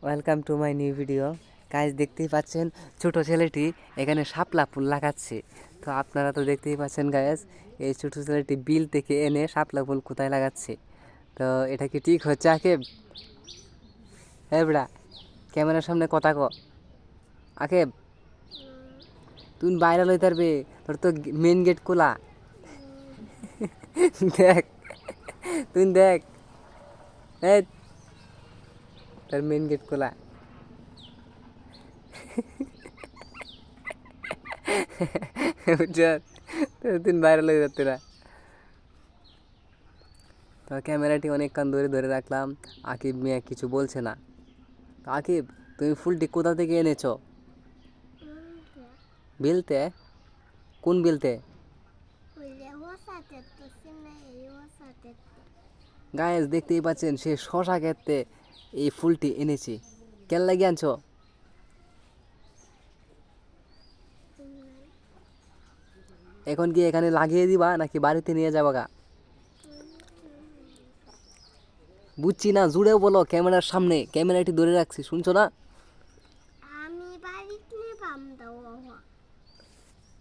Welcome to my new video. Guys দেখতেই পাচ্ছেন ছোট ছেলেটি এখানে শাপলা ফুল লাগাচ্ছে। তো আপনারা তো দেখতেই পাচ্ছেন গাইজ, এই ছোট ছেলেটি বিল থেকে এনে শাপলা ফুল কোথায় লাগাচ্ছে। তো এটা কি ঠিক হচ্ছে আকেব? হ্যাঁ বেড়া, ক্যামেরার সামনে কথা ক। আকেব, তুই ভাইরাল হইতে পারবে, তোর তো মেন গেট খোলা। দেখ, তুই দেখ, এই তোর মেন গেট খোলা। বুঝছ, তুই ভাইরাল হয়ে যাচ্ছে না। তো ক্যামেরাটি অনেকক্ষণ ধরে ধরে রাখলাম, আকিব মিয়া কিছু বলছে না। তো আকিব, তুমি ফুলটি কোথা থেকে এনেছো? বিলতে? কোন বিলতে? গায়েস দেখতেই পাচ্ছেন সে শশা ক্ষেত্রে এই ফুলটি এনেছে। কেন লাগিয়ে আনছো? এখন কি এখানে লাগিয়ে দিবা নাকি বাড়িতে নিয়ে যাবা গা? বুঝছি না, জুড়েও বলো ক্যামেরার সামনে, ক্যামেরাটি ধরে রাখছি, শুনছো না?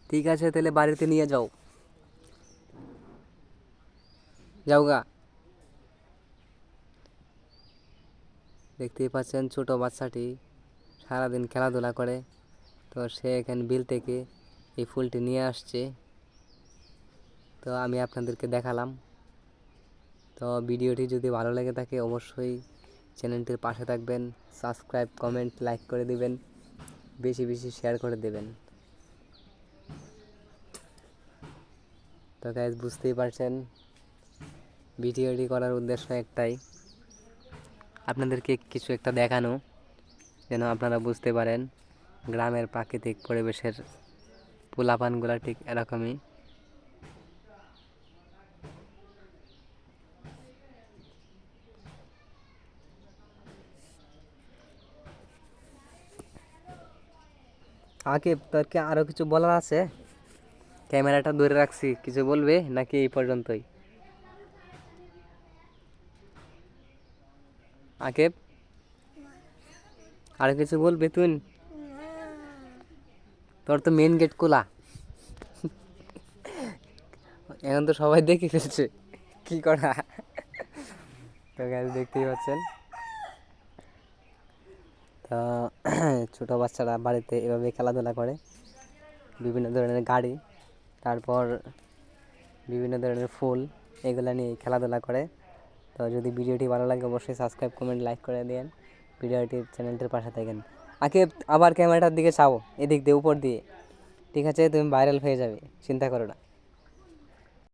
ঠিক আছে, তাহলে বাড়িতে নিয়ে যাও, যাও গা। দেখতেই পাচ্ছেন ছোট বাচ্চাটি সারাদিন খেলাধুলা করে, তো সে এখানে বিল থেকে এই ফুলটি নিয়ে আসছে। তো আমি আপনাদেরকে দেখালাম। তো ভিডিওটি যদি ভালো লেগে থাকে অবশ্যই চ্যানেলটির পাশে থাকবেন, সাবস্ক্রাইব, কমেন্ট, লাইক করে দিবেন, বেশি বেশি শেয়ার করে দেবেন। তো গাইজ বুঝতেই পারছেন ভিডিওটি করার উদ্দেশ্য একটাই, আপনাদেরকে কিছু একটা দেখানো, যেন আপনারা বুঝতে পারেন গ্রামের প্রাকৃতিক পরিবেশের পোলাপানগুলা ঠিক এরকমই। আকিব, তোর কি আরও কিছু বলার আছে? ক্যামেরাটা ধরে রাখছি, কিছু বলবে নাকি এই পর্যন্তই? আকিব, আর কিছু বলবে তুই? তোর তো মেন গেট খোলা, এখন তো সবাই দেখে ফেলছে, কি করা। তো গাইজ দেখতেই পাচ্ছেন, তো ছোটো বাচ্চারা বাড়িতে এভাবে খেলাধুলা করে, বিভিন্ন ধরনের গাড়ি, তারপর বিভিন্ন ধরনের ফুল, এগুলো নিয়ে খেলাধুলা করে। তো যদি ভিডিওটি ভালো লাগে অবশ্যই সাবস্ক্রাইব, কমেন্ট, লাইক করে দেন, ভিডিওটির চ্যানেলটির পাশে থাকেন। আগে আবার ক্যামেরাটার দিকে চাও, এদিক দিয়ে উপর দিয়ে, ঠিক আছে? তুমি ভাইরাল হয়ে যাবে, চিন্তা করো না।